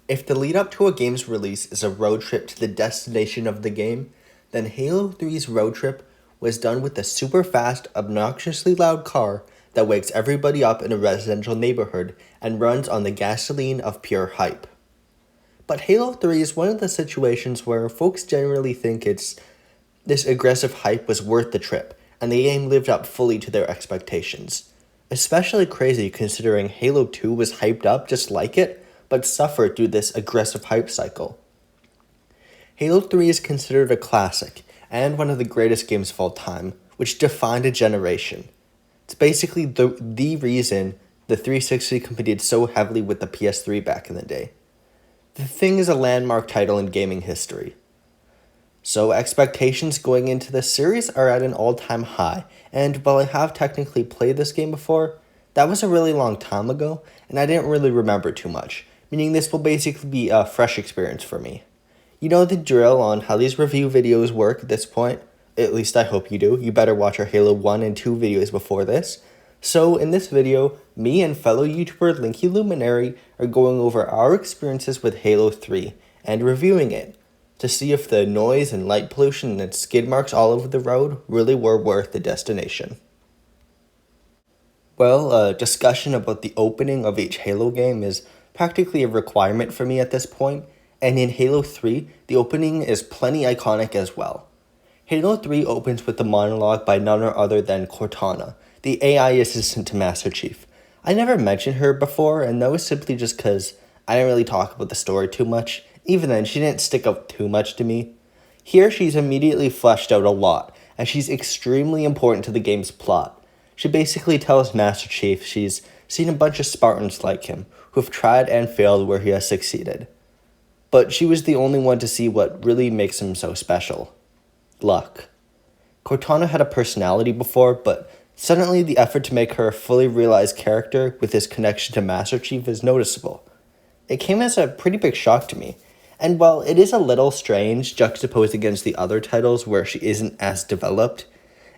If the lead up to a game's release is a road trip to the destination of the game, then Halo 3's road trip was done with a super fast, obnoxiously loud car that wakes everybody up in a residential neighborhood and runs on the gasoline of pure hype. But Halo 3 is one of the situations where folks generally think this aggressive hype was worth the trip, and the game lived up fully to their expectations. Especially crazy considering Halo 2 was hyped up just like it, but suffered through this aggressive hype cycle. Halo 3 is considered a classic, and one of the greatest games of all time, which defined a generation. It's basically the reason the 360 competed so heavily with the PS3 back in the day. The thing is a landmark title in gaming history. So expectations going into this series are at an all-time high, and while I have technically played this game before, that was a really long time ago, and I didn't really remember too much, meaning this will basically be a fresh experience for me. You know the drill on how these review videos work at this point, at least I hope you do. You better watch our Halo 1 and 2 videos before this. So in this video, me and fellow YouTuber Linky Luminary are going over our experiences with Halo 3 and reviewing it, to see if the noise and light pollution and skid marks all over the road really were worth the destination. Well, a discussion about the opening of each Halo game is practically a requirement for me at this point, and in Halo 3, the opening is plenty iconic as well. Halo 3 opens with a monologue by none other than Cortana, the AI assistant to Master Chief. I never mentioned her before, and that was simply just because I didn't really talk about the story too much. Even then, she didn't stick out too much to me. Here, she's immediately fleshed out a lot, and she's extremely important to the game's plot. She basically tells Master Chief she's seen a bunch of Spartans like him, who have tried and failed where he has succeeded. But she was the only one to see what really makes him so special. Luck. Cortana had a personality before, but suddenly the effort to make her a fully realized character with his connection to Master Chief is noticeable. It came as a pretty big shock to me. And while it is a little strange juxtaposed against the other titles where she isn't as developed,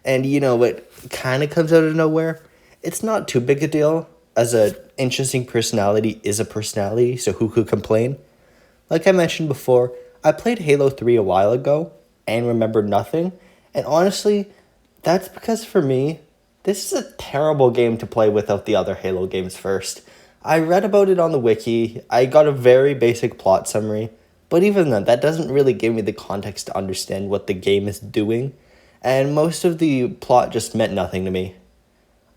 and it kind of comes out of nowhere, it's not too big a deal, as an interesting personality is a personality, so who could complain? Like I mentioned before, I played Halo 3 a while ago and remembered nothing, and honestly, that's because for me, this is a terrible game to play without the other Halo games first. I read about it on the wiki, I got a very basic plot summary, but even then, that doesn't really give me the context to understand what the game is doing, and most of the plot just meant nothing to me.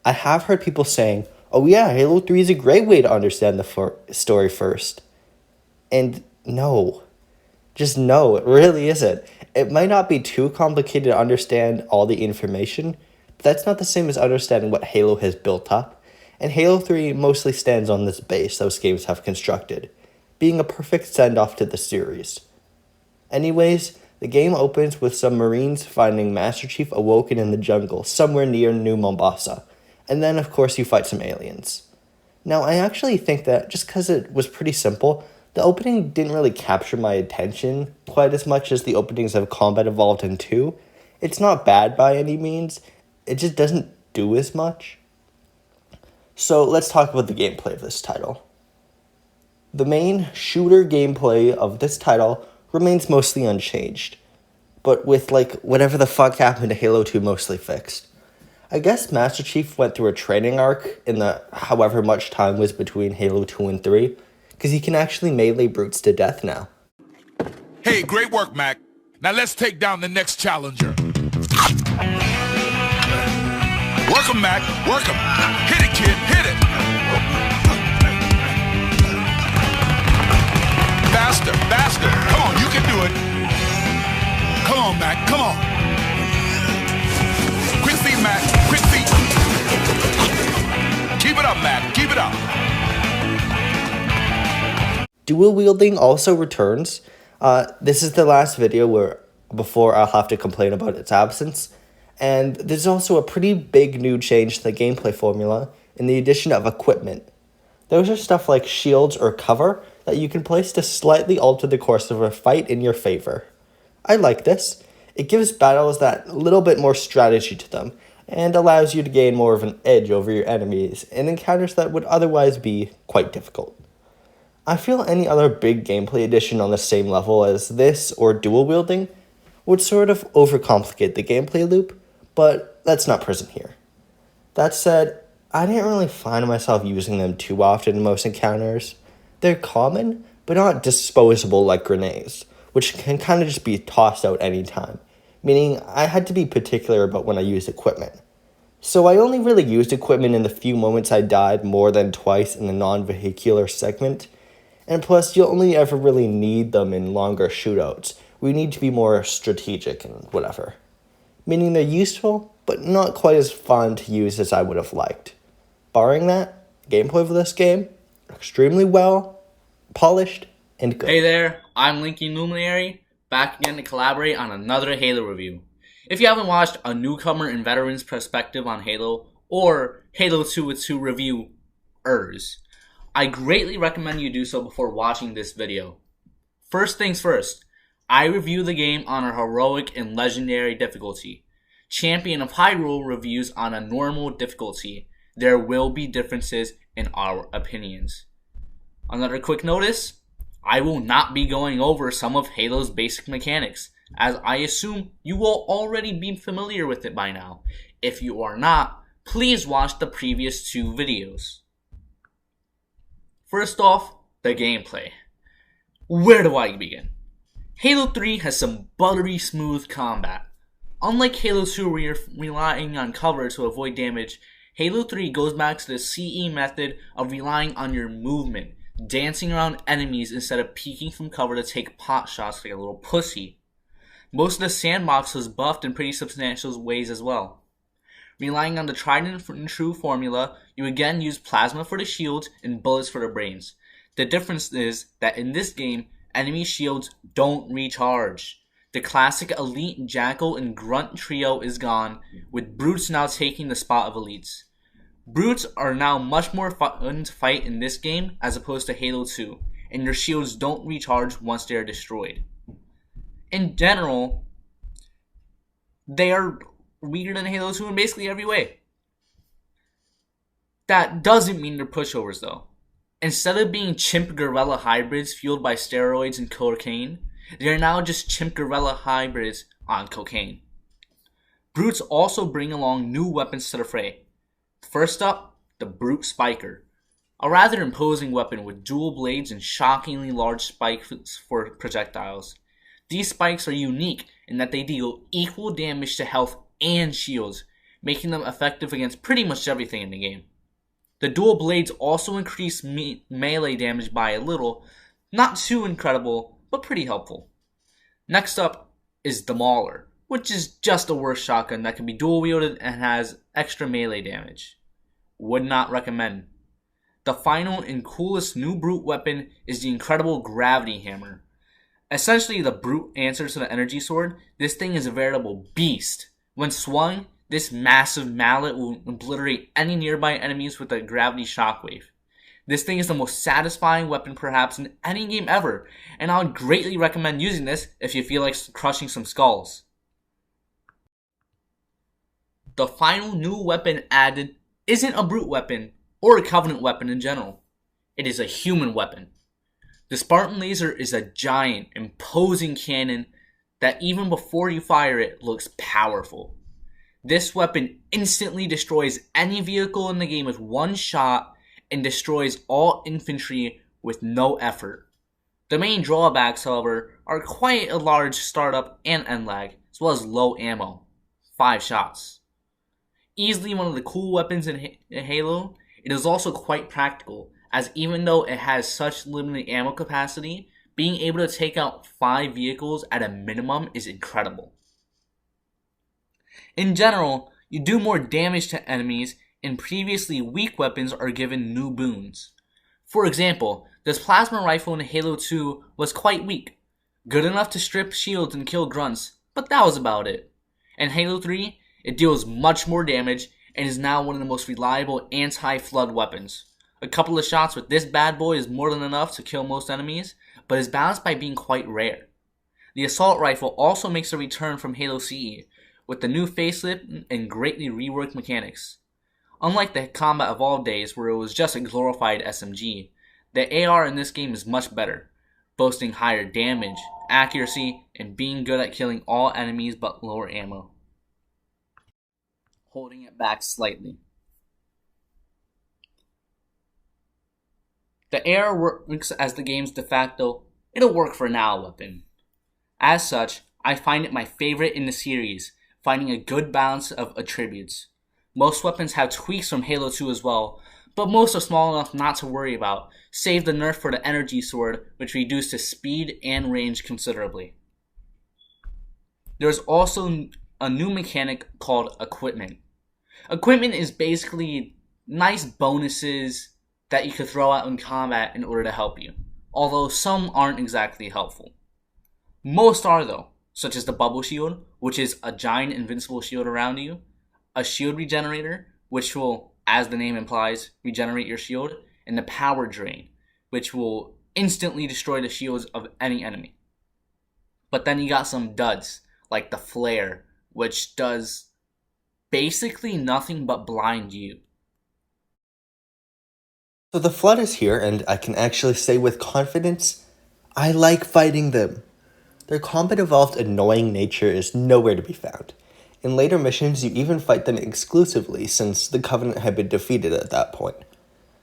I have heard people saying, oh yeah, Halo 3 is a great way to understand the story first. And no. Just no, it really isn't. It might not be too complicated to understand all the information, but that's not the same as understanding what Halo has built up, and Halo 3 mostly stands on this base those games have constructed, being a perfect send-off to the series. Anyways, the game opens with some Marines finding Master Chief awoken in the jungle somewhere near New Mombasa, and then of course you fight some aliens. Now I actually think that just because it was pretty simple, the opening didn't really capture my attention quite as much as the openings of Combat Evolved in 2. It's not bad by any means, it just doesn't do as much. So let's talk about the gameplay of this title. The main shooter gameplay of this title remains mostly unchanged, but with whatever the fuck happened to Halo 2 mostly fixed. I guess Master Chief went through a training arc in the however much time was between Halo 2 and 3, because he can actually melee brutes to death now. Hey, great work, Mac. Now let's take down the next challenger. Work him, Mac. Work him. Hit it, kid. Hit it. Faster, faster. Come on, you can do it. Come on, Mac. Come on. Quick feet, Mac. Quick feet. Keep it up, Mac. Keep it up. Dual wielding also returns. This is the last video before I'll have to complain about its absence. And there's also a pretty big new change to the gameplay formula in the addition of equipment. Those are stuff like shields or cover that you can place to slightly alter the course of a fight in your favor. I like this. It gives battles that little bit more strategy to them, and allows you to gain more of an edge over your enemies in encounters that would otherwise be quite difficult. I feel any other big gameplay addition on the same level as this or dual wielding would sort of overcomplicate the gameplay loop, but that's not present here. That said, I didn't really find myself using them too often in most encounters. They're common, but not disposable like grenades, which can kind of just be tossed out anytime, meaning I had to be particular about when I used equipment. So I only really used equipment in the few moments I died more than twice in the non-vehicular segment, and plus you'll only ever really need them in longer shootouts, where you need to be more strategic and whatever. Meaning they're useful, but not quite as fun to use as I would have liked. Barring that, gameplay for this game, extremely well, polished, and good. Hey there, I'm Linky Luminary, back again to collaborate on another Halo review. If you haven't watched a newcomer and veteran's perspective on Halo, or Halo 2 with 2 reviewers, I greatly recommend you do so before watching this video. First things first, I review the game on a heroic and legendary difficulty. Champion of Hyrule reviews on a normal difficulty. There will be differences in our opinions. Another quick notice, I will not be going over some of Halo's basic mechanics, as I assume you will already be familiar with it by now. If you are not, please watch the previous 2 videos. First off, the gameplay. Where do I begin? Halo 3 has some buttery smooth combat. Unlike Halo 2 where you're relying on cover to avoid damage, Halo 3 goes back to the CE method of relying on your movement, dancing around enemies instead of peeking from cover to take pot shots like a little pussy. Most of the sandbox was buffed in pretty substantial ways as well. Relying on the tried and true formula, you again use plasma for the shields and bullets for the brains. The difference is that in this game, enemy shields don't recharge. The classic Elite, Jackal, and Grunt trio is gone, with Brutes now taking the spot of Elites. Brutes are now much more fun to fight in this game as opposed to Halo 2, and your shields don't recharge once they are destroyed. In general, they are weaker than Halo 2 in basically every way. That doesn't mean they're pushovers though. Instead of being chimp gorilla hybrids fueled by steroids and cocaine, they are now just chimp gorilla hybrids on cocaine. Brutes also bring along new weapons to the fray. First up, the Brute Spiker, a rather imposing weapon with dual blades and shockingly large spikes for projectiles. These spikes are unique in that they deal equal damage to health and shields, making them effective against pretty much everything in the game. The dual blades also increase melee damage by a little, not too incredible, but pretty helpful. Next up is the Mauler, which is just a worse shotgun that can be dual wielded and has extra melee damage. Would not recommend. The final and coolest new Brute weapon is the incredible Gravity Hammer. Essentially the Brute answer to the Energy Sword, this thing is a veritable beast. When swung, this massive mallet will obliterate any nearby enemies with a gravity shockwave. This thing is the most satisfying weapon perhaps in any game ever, and I would greatly recommend using this if you feel like crushing some skulls. The final new weapon added isn't a Brute weapon, or a Covenant weapon in general. It is a human weapon. The Spartan Laser is a giant, imposing cannon that even before you fire it looks powerful. This weapon instantly destroys any vehicle in the game with one shot and destroys all infantry with no effort. The main drawbacks, however, are quite a large startup and end lag, as well as low ammo. 5 shots. Easily one of the cool weapons in Halo, it is also quite practical, as even though it has such limited ammo capacity, being able to take out 5 vehicles at a minimum is incredible. In general, you do more damage to enemies, and previously weak weapons are given new boons. For example, this plasma rifle in Halo 2 was quite weak, good enough to strip shields and kill grunts, but that was about it. In Halo 3, it deals much more damage and is now one of the most reliable anti-flood weapons. A couple of shots with this bad boy is more than enough to kill most enemies, but is balanced by being quite rare. The assault rifle also makes a return from Halo CE, with the new facelift and greatly reworked mechanics. Unlike the Combat Evolved days where it was just a glorified SMG, The AR in this game is much better, boasting higher damage, accuracy, and being good at killing all enemies but lower ammo, holding it back slightly. The AR works as the game's de facto "it'll work for now" weapon. As such, I find it my favorite in the series, finding a good balance of attributes. Most weapons have tweaks from Halo 2 as well, but most are small enough not to worry about, save the nerf for the energy sword, which reduced its speed and range considerably. There's also a new mechanic called equipment. Equipment is basically nice bonuses that you could throw out in combat in order to help you, although some aren't exactly helpful. Most are though, such as the bubble shield, which is a giant invincible shield around you, a shield regenerator, which will, as the name implies, regenerate your shield, and the power drain, which will instantly destroy the shields of any enemy. But then you got some duds, like the flare, which does basically nothing but blind you. So the Flood is here, and I can actually say with confidence, I like fighting them. Their combat-evolved annoying nature is nowhere to be found. In later missions, you even fight them exclusively, since the Covenant had been defeated at that point.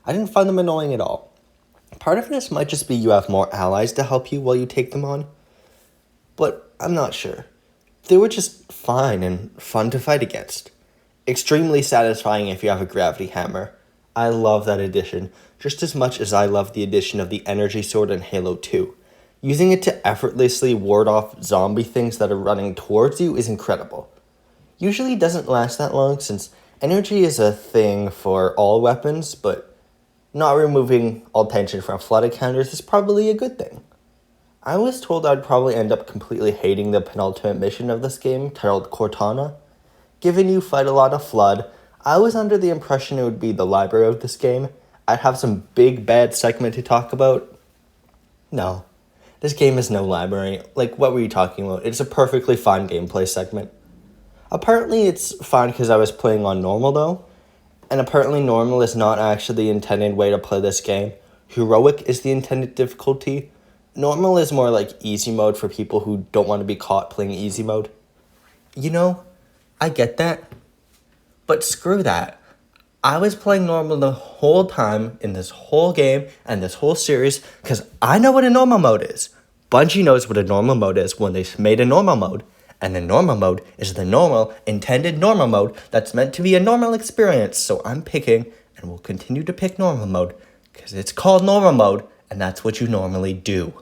I didn't find them annoying at all. Part of this might just be you have more allies to help you while you take them on, but I'm not sure. They were just fine and fun to fight against. Extremely satisfying if you have a gravity hammer. I love that addition, just as much as I love the addition of the energy sword in Halo 2. Using it to effortlessly ward off zombie things that are running towards you is incredible. Usually doesn't last that long since energy is a thing for all weapons, but not removing all tension from flood encounters is probably a good thing. I was told I'd probably end up completely hating the penultimate mission of this game, titled Cortana. Given you fight a lot of flood, I was under the impression it would be the library of this game. I'd have some big bad segment to talk about. No, this game is no library. Like, what were you talking about? It's a perfectly fine gameplay segment. Apparently it's fine because I was playing on normal though, and apparently normal is not actually the intended way to play this game. Heroic is the intended difficulty. Normal is more like easy mode for people who don't want to be caught playing easy mode. You know, I get that. But screw that. I was playing normal the whole time in this whole game and this whole series because I know what a normal mode is. Bungie knows what a normal mode is when they made a normal mode. And the normal mode is the normal, intended normal mode that's meant to be a normal experience. So I'm picking, and will continue to pick normal mode because it's called normal mode and that's what you normally do.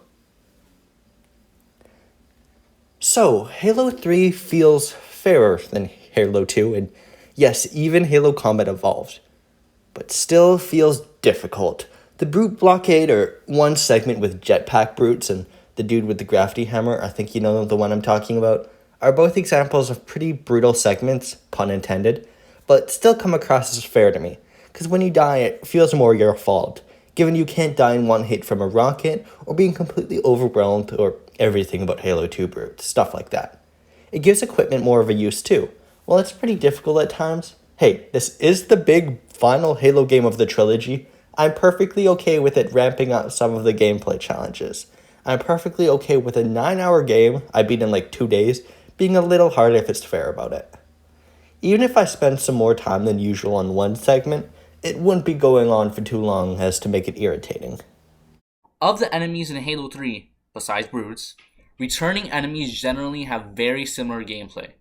So, Halo 3 feels fairer than Halo 2, and yes, even Halo Combat evolved, but still feels difficult. The brute blockade, or one segment with jetpack brutes and the dude with the gravity hammer, I think you know the one I'm talking about, are both examples of pretty brutal segments, pun intended, but still come across as fair to me, because when you die it feels more your fault, given you can't die in one hit from a rocket, or being completely overwhelmed, or everything about Halo 2 brutes, stuff like that. It gives equipment more of a use too. While it's pretty difficult at times, hey, this is the big final Halo game of the trilogy. I'm perfectly okay with it ramping up some of the gameplay challenges. I'm perfectly okay with a 9-hour game I beat in like 2 days being a little hard if it's fair about it. Even if I spend some more time than usual on one segment, it wouldn't be going on for too long as to make it irritating. Of the enemies in Halo 3, besides brutes, returning enemies generally have very similar gameplay.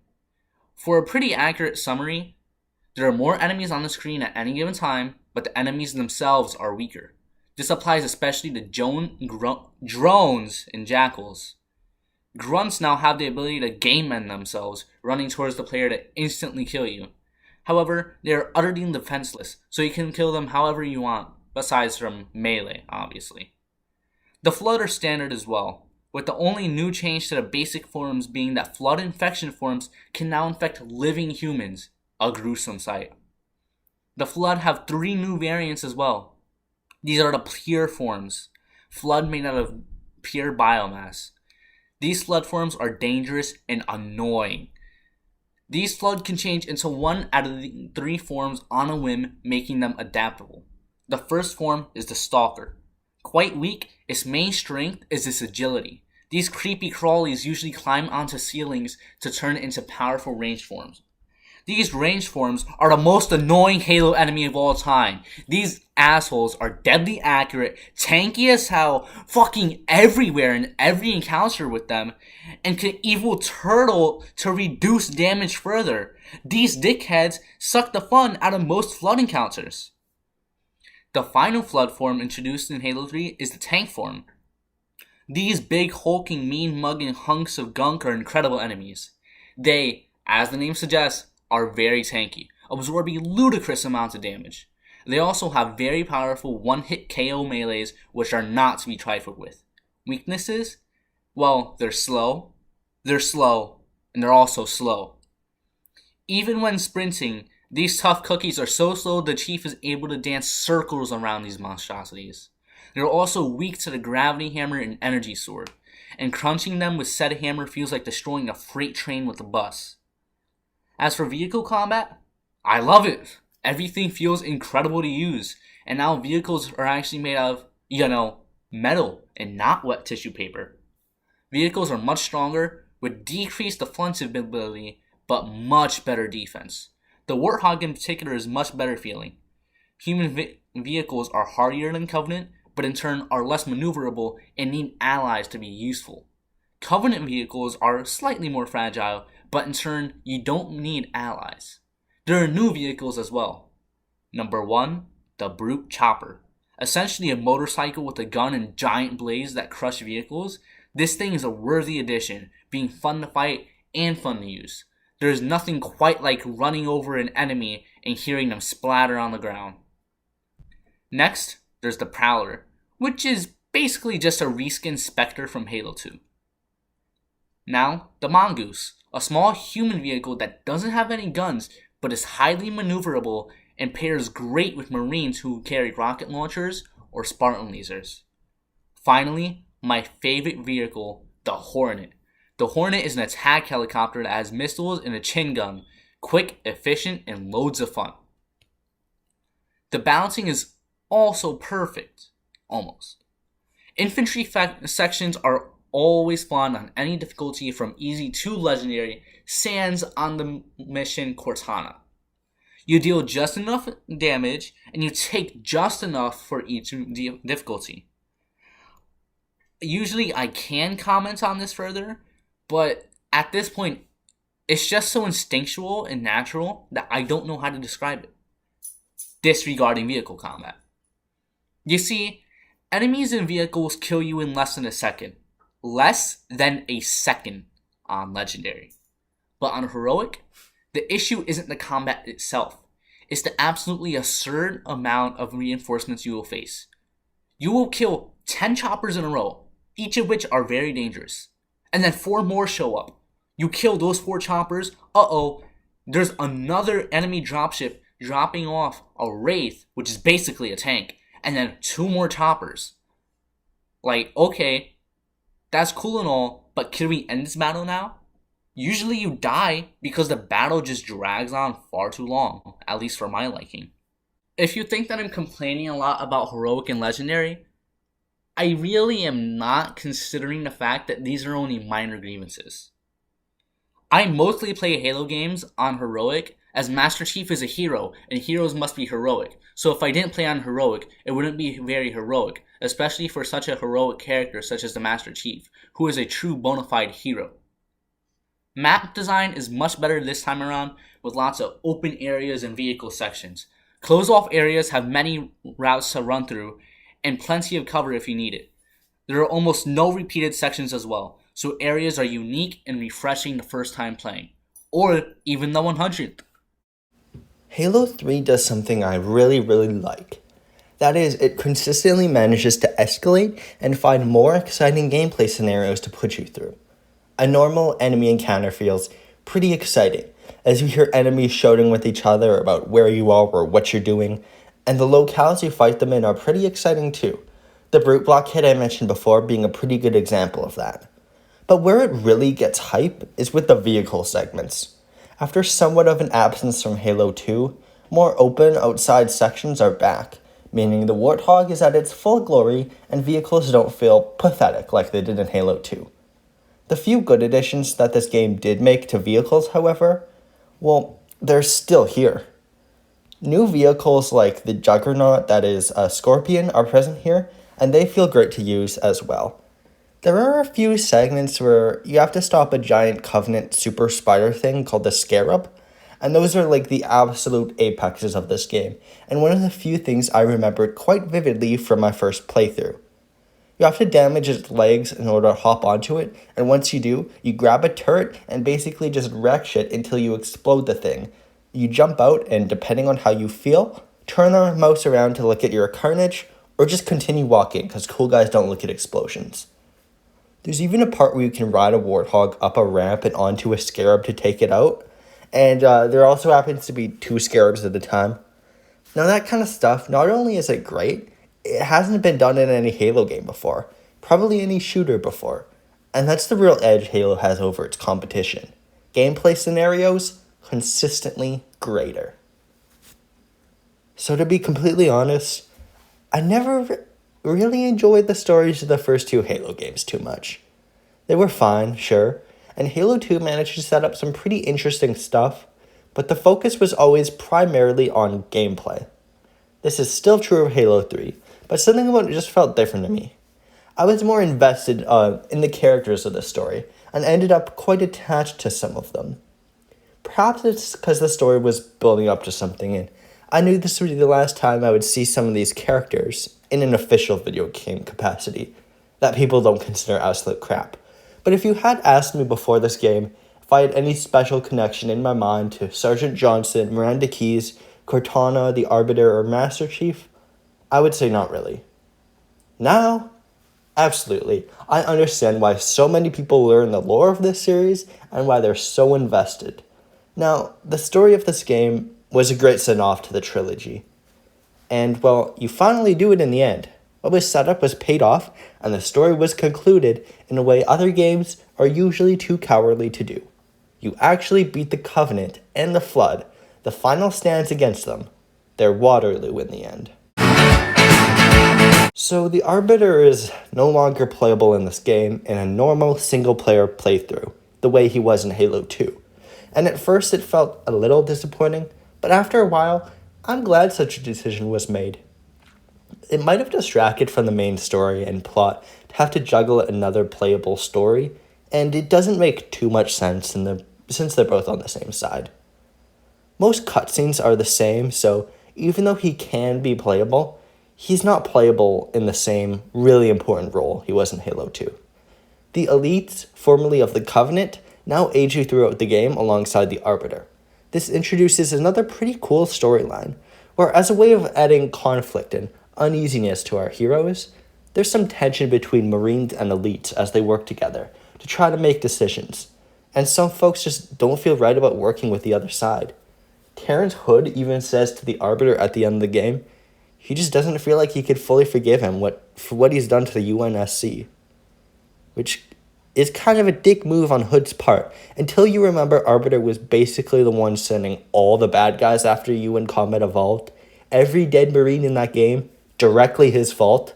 For a pretty accurate summary, there are more enemies on the screen at any given time, but the enemies themselves are weaker. This applies especially to drones and jackals. Grunts now have the ability to game mend themselves, running towards the player to instantly kill you. However, they are utterly defenseless, so you can kill them however you want, besides from melee, obviously. The Flood are standard as well, with the only new change to the basic forms being that Flood infection forms can now infect living humans, a gruesome sight. The Flood have 3 new variants as well. These are the pure forms, Flood made out of pure biomass. These Flood forms are dangerous and annoying. These Flood can change into one out of the 3 forms on a whim, making them adaptable. The first form is the Stalker. quite weak, its main strength is its agility. These creepy crawlies usually climb onto ceilings to turn into powerful ranged forms. These ranged forms are the most annoying Halo enemy of all time. These assholes are deadly accurate, tanky as hell, fucking everywhere in every encounter with them, and can even turtle to reduce damage further. These dickheads suck the fun out of most flood encounters. The final flood form introduced in Halo 3 is the tank form. These big, hulking, mean-mugging hunks of gunk are incredible enemies. They, as the name suggests, are very tanky, absorbing ludicrous amounts of damage. They also have very powerful one-hit KO melees, which are not to be trifled with. Weaknesses? Well, they're slow, and they're also slow. Even when sprinting, these tough cookies are so slow the Chief is able to dance circles around these monstrosities. They're also weak to the gravity hammer and energy sword, and crunching them with said hammer feels like destroying a freight train with a bus. As for vehicle combat, I love it. Everything feels incredible to use, and now vehicles are actually made of, metal and not wet tissue paper. Vehicles are much stronger, with decreased offensive ability, but much better defense. The Warthog in particular is much better feeling. Human vehicles are hardier than Covenant, but in turn are less maneuverable and need allies to be useful. Covenant vehicles are slightly more fragile, but in turn, you don't need allies. There are new vehicles as well. Number 1, the Brute Chopper. Essentially a motorcycle with a gun and giant blades that crush vehicles, this thing is a worthy addition, being fun to fight and fun to use. There is nothing quite like running over an enemy and hearing them splatter on the ground. Next, there's the Prowler, which is basically just a reskin Spectre from Halo 2. Now, the Mongoose, a small human vehicle that doesn't have any guns, but is highly maneuverable and pairs great with Marines who carry rocket launchers or Spartan lasers. Finally, my favorite vehicle, the Hornet. The Hornet is an attack helicopter that has missiles and a chin gun, quick, efficient, and loads of fun. The balancing is also perfect, almost. Infantry sections are always fun on any difficulty from easy to legendary, sans on the mission Cortana. You deal just enough damage, and you take just enough for each difficulty. Usually I can comment on this further, but at this point, it's just so instinctual and natural that I don't know how to describe it. Disregarding vehicle combat. You see, enemies and vehicles kill you in less than a second. Less than a second on Legendary. But on Heroic, the issue isn't the combat itself. It's the absolutely absurd amount of reinforcements you will face. You will kill 10 choppers in a row, each of which are very dangerous. And then 4 more show up. You kill those 4 choppers, there's another enemy dropship dropping off a Wraith, which is basically a tank, and then 2 more choppers. Okay, that's cool and all, but can we end this battle now? Usually you die because the battle just drags on far too long, at least for my liking. If you think that I'm complaining a lot about Heroic and Legendary, I really am not, considering the fact that these are only minor grievances. I mostly play Halo games on Heroic, as Master Chief is a hero, and heroes must be heroic. So if I didn't play on Heroic, it wouldn't be very heroic, especially for such a heroic character such as the Master Chief, who is a true bona fide hero. Map design is much better this time around, with lots of open areas and vehicle sections. Closed-off areas have many routes to run through, and plenty of cover if you need it. There are almost no repeated sections as well, so areas are unique and refreshing the first time playing, or even the 100th. Halo 3 does something I really like. That is, it consistently manages to escalate and find more exciting gameplay scenarios to put you through. A normal enemy encounter feels pretty exciting, as you hear enemies shouting with each other about where you are or what you're doing, and the locales you fight them in are pretty exciting too. The brute block hit I mentioned before being a pretty good example of that. But where it really gets hype is with the vehicle segments. After somewhat of an absence from Halo 2, more open outside sections are back, meaning the Warthog is at its full glory and vehicles don't feel pathetic like they did in Halo 2. The few good additions that this game did make to vehicles, however, well, they're still here. New vehicles like the Juggernaut, that is a Scorpion, are present here, and they feel great to use as well. There are a few segments where you have to stop a giant Covenant super spider thing called the Scarab, and those are like the absolute apexes of this game, and one of the few things I remembered quite vividly from my first playthrough. You have to damage its legs in order to hop onto it, and once you do, you grab a turret and basically just wreck shit until you explode the thing. You jump out, and depending on how you feel, turn the mouse around to look at your carnage, or just continue walking, because cool guys don't look at explosions. There's even a part where you can ride a Warthog up a ramp and onto a Scarab to take it out, and there also happens to be 2 Scarabs at a time. Now that kind of stuff, not only is it great, it hasn't been done in any Halo game before, probably any shooter before, and that's the real edge Halo has over its competition. Gameplay scenarios, consistently greater. So to be completely honest, I never really enjoyed the stories of the first 2 Halo games too much. They were fine, sure, and Halo 2 managed to set up some pretty interesting stuff, but the focus was always primarily on gameplay. This is still true of Halo 3, but something about it just felt different to me. I was more invested in the characters of the story, and ended up quite attached to some of them. Perhaps it's because the story was building up to something, and I knew this would be the last time I would see some of these characters in an official video game capacity that people don't consider absolute crap. But if you had asked me before this game if I had any special connection in my mind to Sergeant Johnson, Miranda Keyes, Cortana, the Arbiter, or Master Chief, I would say not really. Now, absolutely, I understand why so many people learn the lore of this series and why they're so invested. Now, the story of this game was a great send-off to the trilogy. And, well, you finally do it in the end. What was set up was paid off, and the story was concluded in a way other games are usually too cowardly to do. You actually beat the Covenant and the Flood, the final stands against them. They're Waterloo in the end. So the Arbiter is no longer playable in this game in a normal single-player playthrough, the way he was in Halo 2. And at first it felt a little disappointing, but after a while, I'm glad such a decision was made. It might have distracted from the main story and plot to have to juggle another playable story, and it doesn't make too much sense since they're both on the same side. Most cutscenes are the same, so even though he can be playable, he's not playable in the same really important role he was in Halo 2. The elites, formerly of the Covenant, now aid you throughout the game alongside the Arbiter. This introduces another pretty cool storyline, where as a way of adding conflict and uneasiness to our heroes, there's some tension between Marines and elites as they work together to try to make decisions, and some folks just don't feel right about working with the other side. Terrence Hood even says to the Arbiter at the end of the game, he just doesn't feel like he could fully forgive him for what he's done to the UNSC. Which is kind of a dick move on Hood's part, until you remember Arbiter was basically the one sending all the bad guys after you when Combat Evolved. Every dead Marine in that game, directly his fault.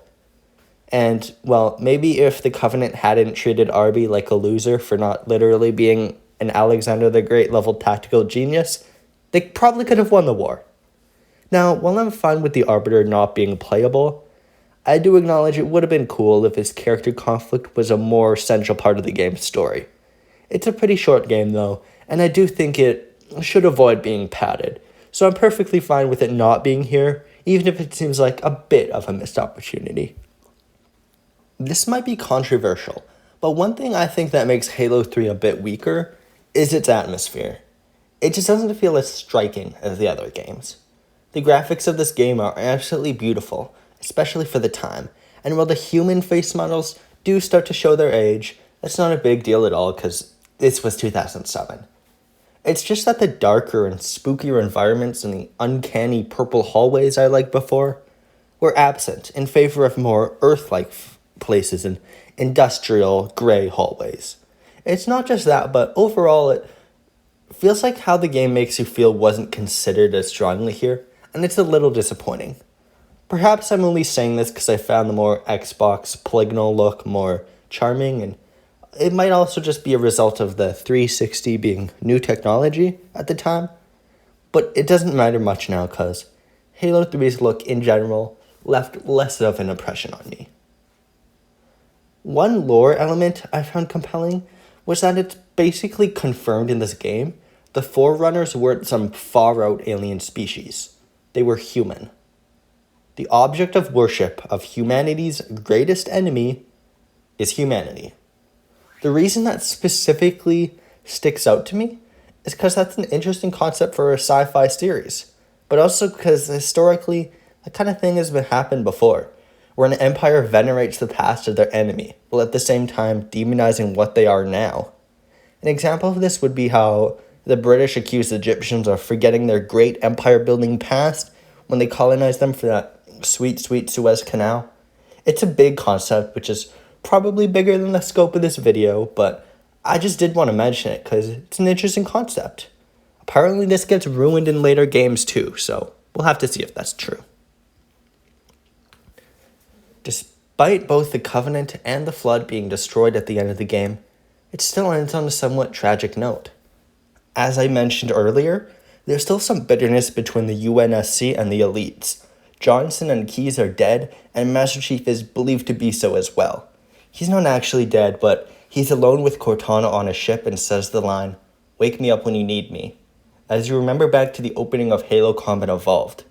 And, well, maybe if the Covenant hadn't treated Arby like a loser for not literally being an Alexander the Great level tactical genius, they probably could have won the war. Now, while I'm fine with the Arbiter not being playable, I do acknowledge it would have been cool if his character conflict was a more central part of the game's story. It's a pretty short game though, and I do think it should avoid being padded, so I'm perfectly fine with it not being here, even if it seems like a bit of a missed opportunity. This might be controversial, but one thing I think that makes Halo 3 a bit weaker is its atmosphere. It just doesn't feel as striking as the other games. The graphics of this game are absolutely beautiful, especially for the time, and while the human face models do start to show their age, that's not a big deal at all because this was 2007. It's just that the darker and spookier environments and the uncanny purple hallways I liked before were absent in favor of more Earth-like places and industrial gray hallways. It's not just that, but overall it feels like how the game makes you feel wasn't considered as strongly here, and it's a little disappointing. Perhaps I'm only saying this because I found the more Xbox polygonal look more charming, and it might also just be a result of the 360 being new technology at the time, but it doesn't matter much now because Halo 3's look in general left less of an impression on me. One lore element I found compelling was that it's basically confirmed in this game the Forerunners weren't some far-out alien species. They were human. The object of worship of humanity's greatest enemy is humanity. The reason that specifically sticks out to me is because that's an interesting concept for a sci-fi series, but also because historically, that kind of thing has been happened before, where an empire venerates the past of their enemy, while at the same time demonizing what they are now. An example of this would be how the British accused the Egyptians of forgetting their great empire-building past when they colonized them for that sweet Suez Canal. It's a big concept, which is probably bigger than the scope of this video, but I just did want to mention it because it's an interesting concept. Apparently this gets ruined in later games too, so we'll have to see if that's true. Despite both the Covenant and the Flood being destroyed at the end of the game, it still ends on a somewhat tragic note. As I mentioned earlier, there's still some bitterness between the UNSC and the elites. Johnson and Keyes are dead, and Master Chief is believed to be so as well. He's not actually dead, but he's alone with Cortana on a ship and says the line, "Wake me up when you need me." As you remember back to the opening of Halo Combat Evolved,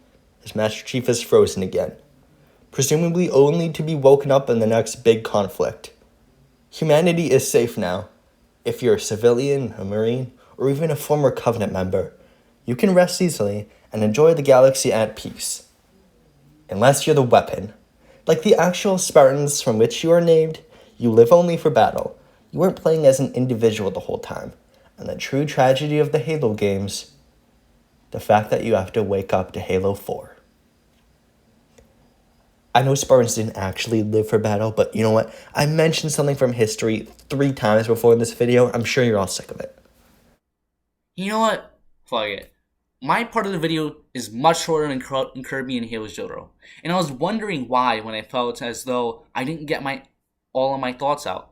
as Master Chief is frozen again, presumably only to be woken up in the next big conflict. Humanity is safe now. If you're a civilian, a Marine, or even a former Covenant member, you can rest easily and enjoy the galaxy at peace. Unless you're the weapon. Like the actual Spartans from which you are named, you live only for battle. You weren't playing as an individual the whole time. And the true tragedy of the Halo games, the fact that you have to wake up to Halo 4. I know Spartans didn't actually live for battle, but you know what? I mentioned something from history 3 times before in this video. I'm sure you're all sick of it. You know what? Fuck it. My part of the video is much shorter than Kirby and Halo Jotaro, and I was wondering why when I felt as though I didn't get all of my thoughts out.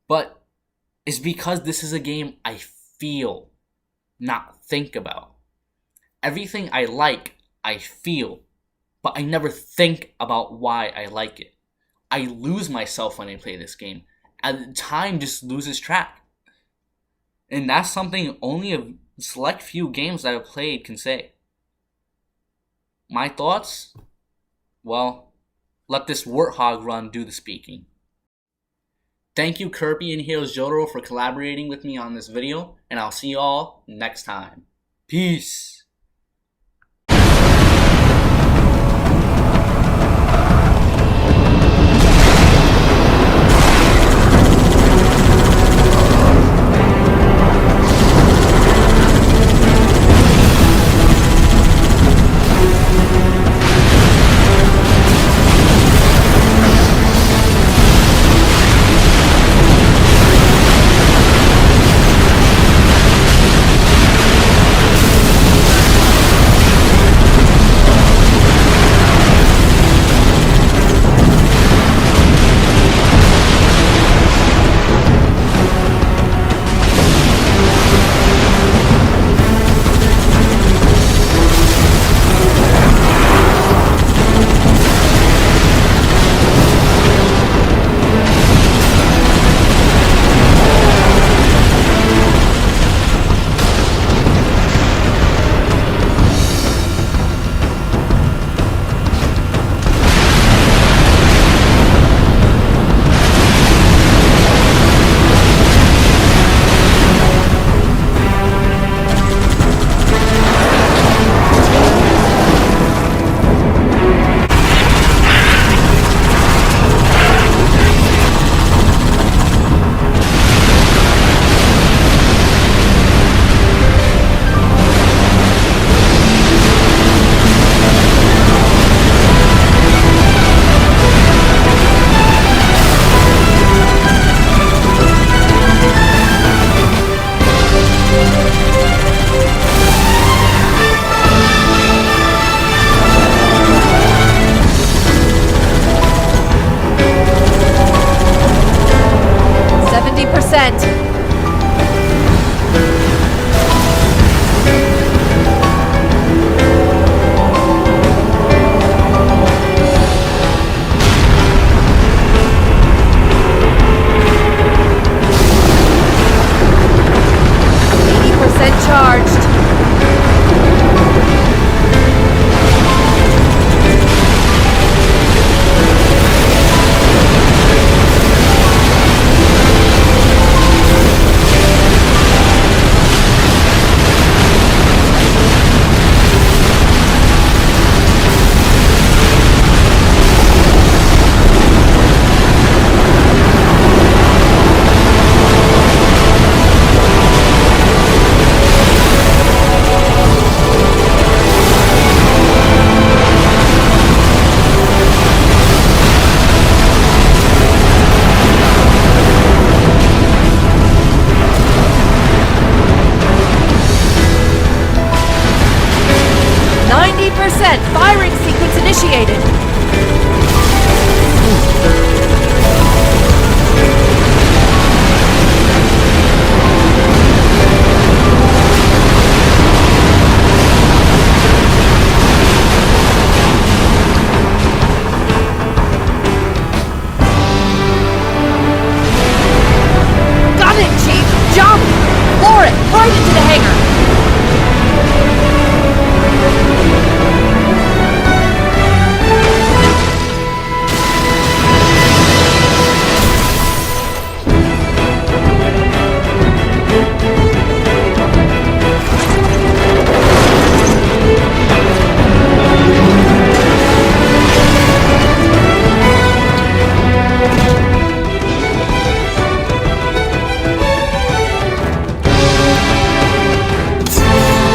But it's because this is a game I feel, not think about. Everything I like, I feel, but I never think about why I like it. I lose myself when I play this game, and time just loses track. And that's something only a select few games that I've played can say. My thoughts? Well, let this warthog run do the speaking. Thank you Kirby and Halo Jotaro for collaborating with me on this video, and I'll see you all next time. Peace!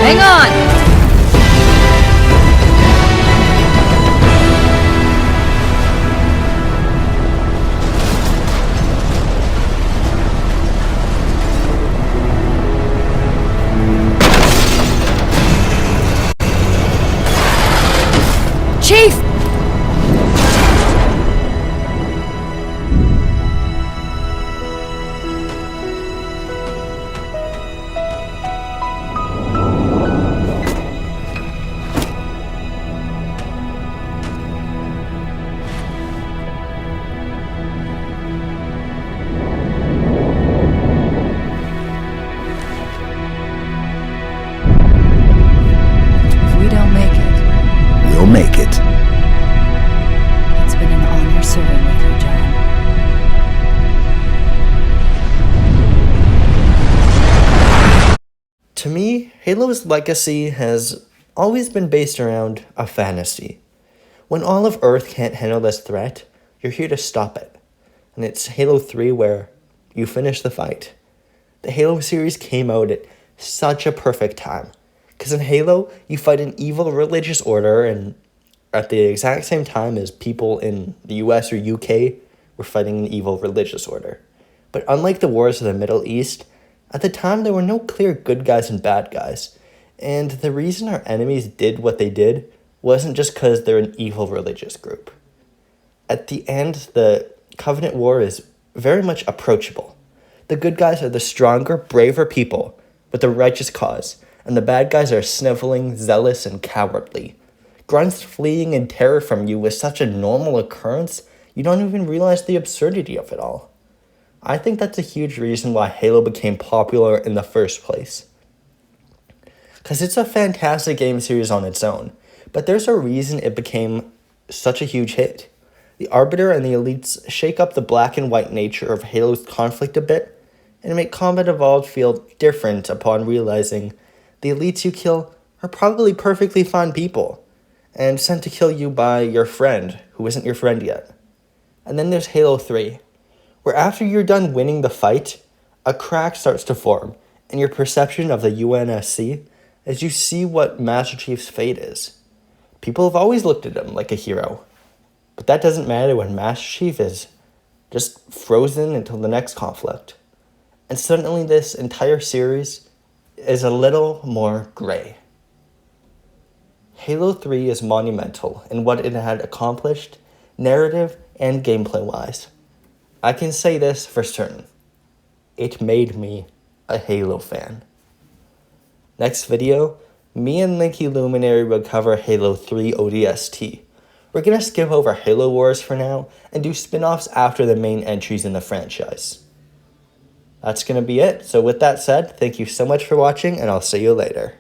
Hang on! Chief! If we don't make it, We'll make it. it's been an honor serving with you, John. To me, Halo's legacy has always been based around a fantasy. When all of Earth can't handle this threat, you're here to stop it. And it's Halo 3 where you finish the fight. The Halo series came out at such a perfect time. Because in Halo, you fight an evil religious order, and at the exact same time as people in the US or UK were fighting an evil religious order. But unlike the wars of the Middle East, at the time there were no clear good guys and bad guys. And the reason our enemies did what they did wasn't just because they're an evil religious group. At the end, the Covenant War is very much approachable. The good guys are the stronger, braver people with a righteous cause, and the bad guys are sniveling, zealous, and cowardly. Grunts fleeing in terror from you is such a normal occurrence, you don't even realize the absurdity of it all. I think that's a huge reason why Halo became popular in the first place. Because it's a fantastic game series on its own, but there's a reason it became such a huge hit. The Arbiter and the Elites shake up the black and white nature of Halo's conflict a bit, and make Combat Evolved feel different upon realizing the Elites you kill are probably perfectly fine people, and sent to kill you by your friend, who isn't your friend yet. And then there's Halo 3, where after you're done winning the fight, a crack starts to form in your perception of the UNSC as you see what Master Chief's fate is. People have always looked at him like a hero, but that doesn't matter when Master Chief is just frozen until the next conflict. And suddenly this entire series is a little more gray. Halo 3 is monumental in what it had accomplished, narrative and gameplay-wise. I can say this for certain. It made me a Halo fan. Next video, me and Linky Luminary will cover Halo 3 ODST. We're gonna skip over Halo Wars for now and do spin-offs after the main entries in the franchise. That's gonna be it. So with that said, thank you so much for watching, and I'll see you later.